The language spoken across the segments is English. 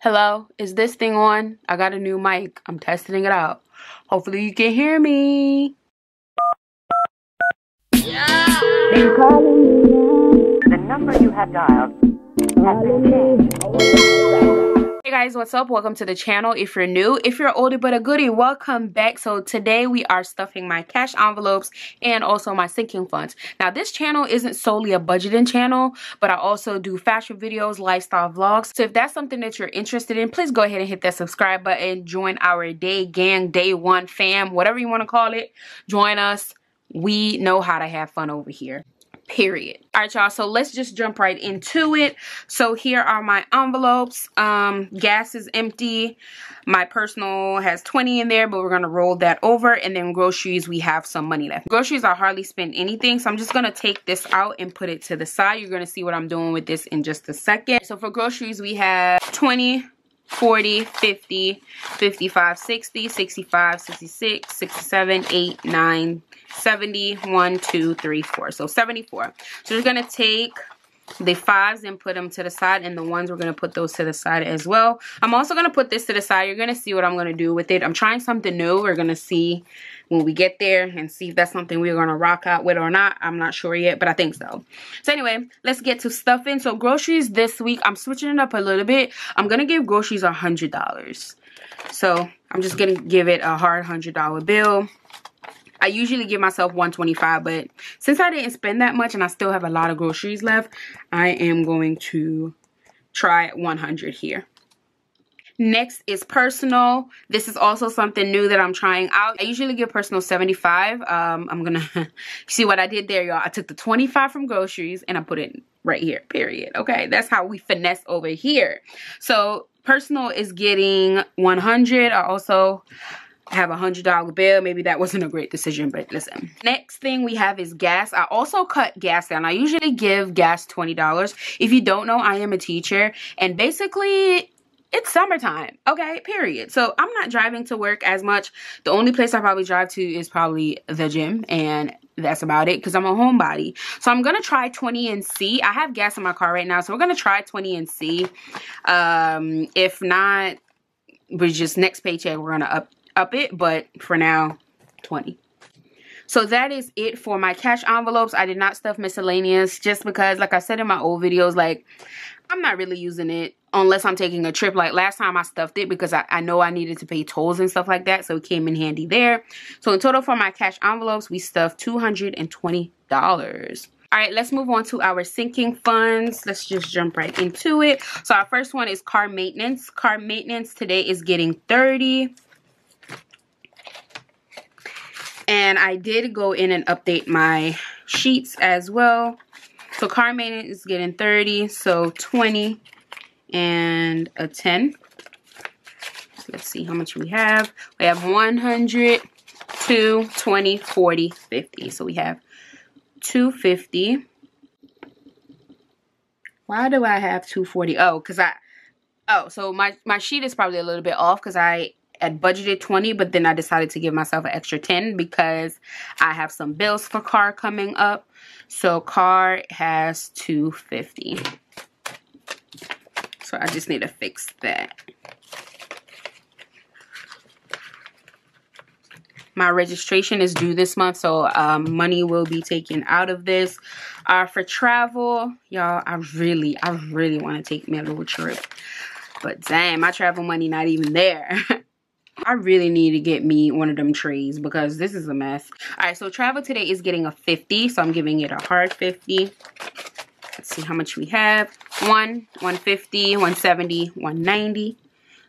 Hello, is this thing on? I got a new mic. I'm testing it out. Hopefully you can hear me. Yeah. Been calling me. The number you have dialed has been changed. Hey guys, what's up? Welcome to the channel. If you're new, if you're older but a goodie, welcome back. So today we are stuffing my cash envelopes and also my sinking funds. Now this channel isn't solely a budgeting channel, but I also do fashion videos, lifestyle vlogs. So if that's something that you're interested in, please go ahead and hit that subscribe button. Join our day gang, day one fam, whatever you want to call it. Join us. We know how to have fun over here. Period. All right, y'all, so let's just jump right into it. So here are my envelopes. Gas is empty. My personal has 20 in there, but we're gonna roll that over. And then groceries, we have some money left. Groceries, I hardly spend anything, so I'm just gonna take this out and put it to the side. You're gonna see what I'm doing with this in just a second. So for groceries, we have 20, 40, 50, 55, 60, 65, 66, 67, 8, 9, 70, 1, 2, 3, 4. So 74. So we're going to take the 5s and put them to the side, and the 1s we're going to put those to the side as well. I'm also going to put this to the side. You're going to see what I'm going to do with it. I'm trying something new. We're going to see when we get there and see if that's something we're going to rock out with or not. I'm not sure yet, but I think so. So anyway, let's get to stuffing. So groceries this week, I'm switching it up a little bit. I'm going to give groceries $100. So I'm just going to give it a hard $100 bill. I usually give myself $125, but since I didn't spend that much and I still have a lot of groceries left, I am going to try $100 here. Next is personal. This is also something new that I'm trying out. I usually give personal $75. I'm gonna see what I did there, y'all. I took the $25 from groceries and I put it right here, period. Okay, that's how we finesse over here. So personal is getting $100. I also have a $100 bill. Maybe that wasn't a great decision, but listen. Next thing we have is gas. I also cut gas down. I usually give gas $20. If you don't know, I am a teacher, and basically it's summertime, okay, period. So I'm not driving to work as much. The only place I probably drive to is probably the gym, and that's about it because I'm a homebody. So I'm gonna try 20 and see. I have gas in my car right now, so we're gonna try 20 and see. If not, we're just next paycheck we're gonna up it, but for now 20. So that is it for my cash envelopes. I did not stuff miscellaneous just because, like I said in my old videos, like I'm not really using it unless I'm taking a trip. Like last time I stuffed it because I know I needed to pay tolls and stuff like that, so it came in handy there. So in total for my cash envelopes, we stuffed $220. All right, let's move on to our sinking funds. Let's just jump right into it. So our first one is car maintenance. Car maintenance today is getting $30. And I did go in and update my sheets as well. So car maintenance is getting 30, so 20 and a 10. So let's see how much we have. We have 100, 2, 20, 40, 50. So we have 250. Why do I have 240? Oh, so my sheet is probably a little bit off because I had budgeted 20, but then I decided to give myself an extra 10 because I have some bills for car coming up. So car has 250. So I just need to fix that. My registration is due this month, so money will be taken out of this. For travel, y'all, I really want to take me a little trip. But dang, my travel money not even there. I really need to get me one of them trays because this is a mess. All right, so travel today is getting a 50, so I'm giving it a hard 50. Let's see how much we have. 150, 170, 190.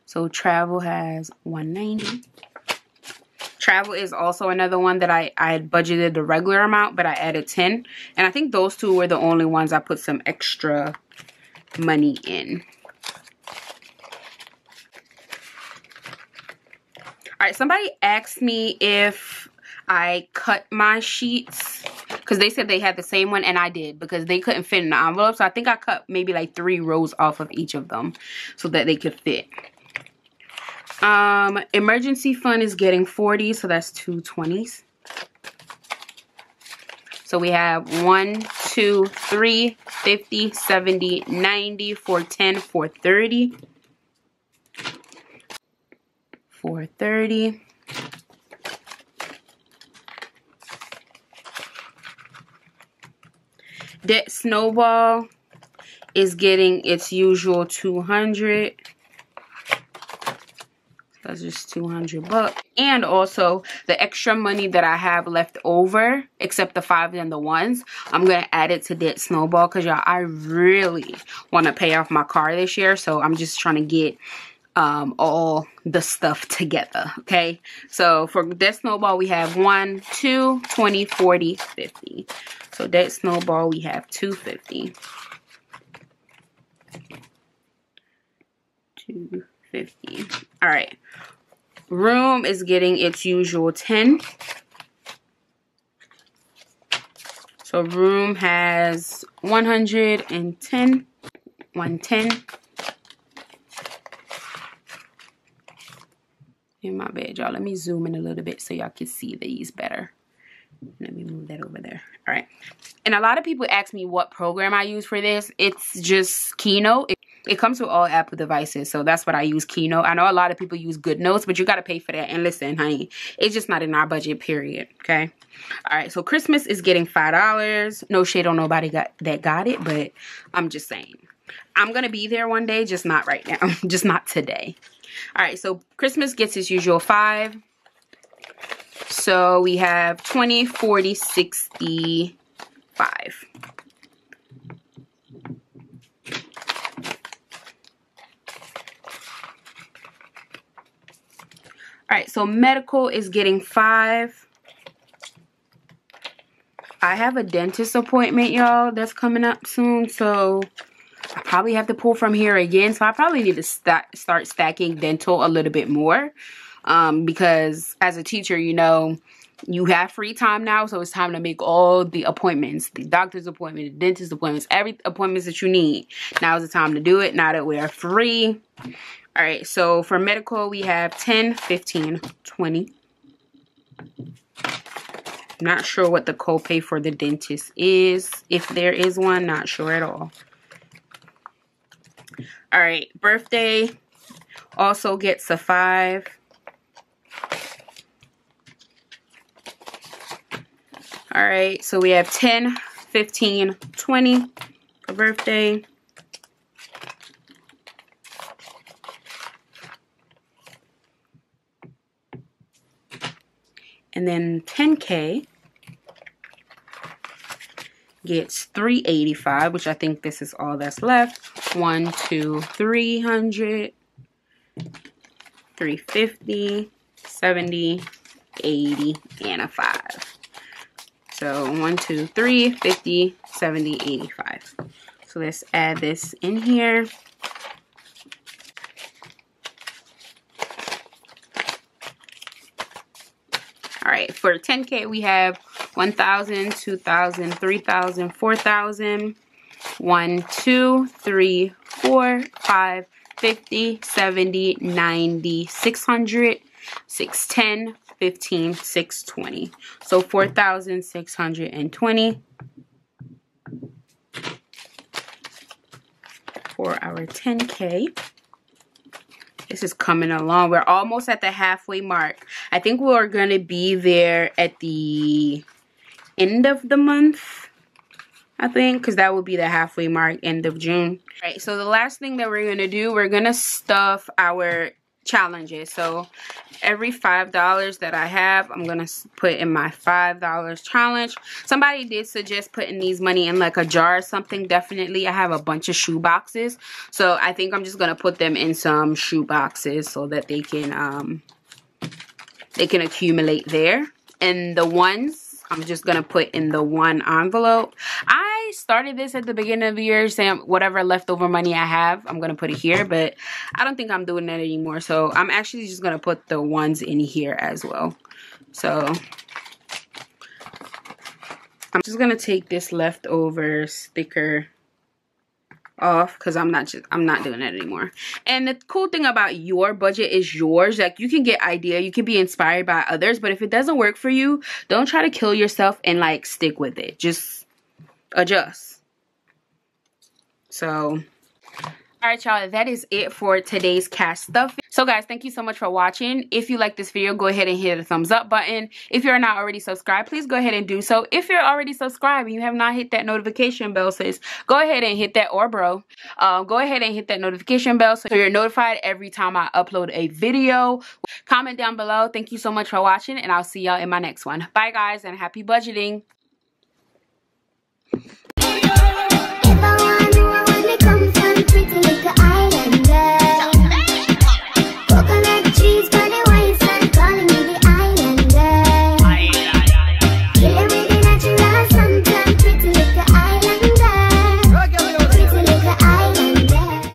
So travel has 190. Travel is also another one that I had budgeted the regular amount, but I added 10. And I think those two were the only ones I put some extra money in. All right, somebody asked me if I cut my sheets because they said they had the same one, and I did because they couldn't fit in the envelope. So I think I cut maybe like 3 rows off of each of them so that they could fit. Emergency fund is getting 40, so that's 2 20s. So we have 1, 2, 3, 50, 70, 90, 410, 430. 430. Debt Snowball is getting its usual 200. That's just 200 bucks. And also the extra money that I have left over, except the 5s and the 1s, I'm gonna add it to Debt Snowball because y'all, I really want to pay off my car this year. So I'm just trying to get all the stuff together. Okay, so for Debt Snowball we have 1, 2, 20, 40, 50. So Debt Snowball we have 250. 250. All right. Room is getting its usual 10. So Room has 110. 110. In my bed, y'all. Let me zoom in a little bit so y'all can see these better. Let me move that over there. All right. And a lot of people ask me what program I use for this. It's just Keynote. It comes with all Apple devices, so that's what I use, Keynote. I know a lot of people use GoodNotes, but you got to pay for that. And listen, honey, it's just not in our budget, period, okay? All right, so Christmas is getting $5. No shade on nobody that got it, but I'm just saying. I'm going to be there one day, just not right now. Just not today. All right, so Christmas gets its usual 5. So we have 20, 40, 60, 5. All right, so medical is getting 5. I have a dentist appointment, y'all, that's coming up soon, so I probably have to pull from here again. So I probably need to start stacking dental a little bit more because as a teacher, you know, you have free time now, so it's time to make all the appointments, the doctor's appointment, the dentist appointments, every appointments that you need. Now is the time to do it, now that we're free. All right, so for medical, we have 10, 15, 20. Not sure what the copay for the dentist is. If there is one, not sure at all. All right, birthday also gets a 5. All right, so we have 10, 15, 20 for birthday. And then 10K gets 385, which I think this is all that's left. 1, 2, 300, 350, 70, 80, and a 5. So 1, 2, 3, 50, 70, 85. So let's add this in here. All right, for 10K, we have 1,000, 2,000, 3,000, 4,000, 1, 2, 3, 4, 5, 50, 70, 90, 600, 610, 15, 620. So 4,620 for our 10K. This is coming along. We're almost at the halfway mark. I think we're going to be there at the end of the month, I think, because that will be the halfway mark, end of June. All right, so the last thing that we're going to do, we're going to stuff our challenges. So every $5 that I have, I'm going to put in my $5 challenge. Somebody did suggest putting these money in like a jar or something. Definitely. I have a bunch of shoe boxes. So I think I'm just going to put them in some shoe boxes so that they can accumulate there. And the ones, I'm just going to put in the one envelope. I started this at the beginning of the year saying whatever leftover money I have, I'm going to put it here. But I don't think I'm doing that anymore. So I'm actually just going to put the ones in here as well. So I'm just going to take this leftover sticker off because I'm not doing it anymore. And the cool thing about your budget is yours. Like, you can get idea, you can be inspired by others, but if it doesn't work for you, don't try to kill yourself and like stick with it. Just adjust. So, all Alright y'all, that is it for today's cash stuffing. So guys, thank you so much for watching. If you like this video, go ahead and hit the thumbs up button. If you're not already subscribed, please go ahead and do so. If you're already subscribed and you have not hit that notification bell, sis, go ahead and hit that, or bro, go ahead and hit that notification bell so you're notified every time I upload a video. Comment down below. Thank you so much for watching, and I'll see y'all in my next one. Bye guys, and happy budgeting.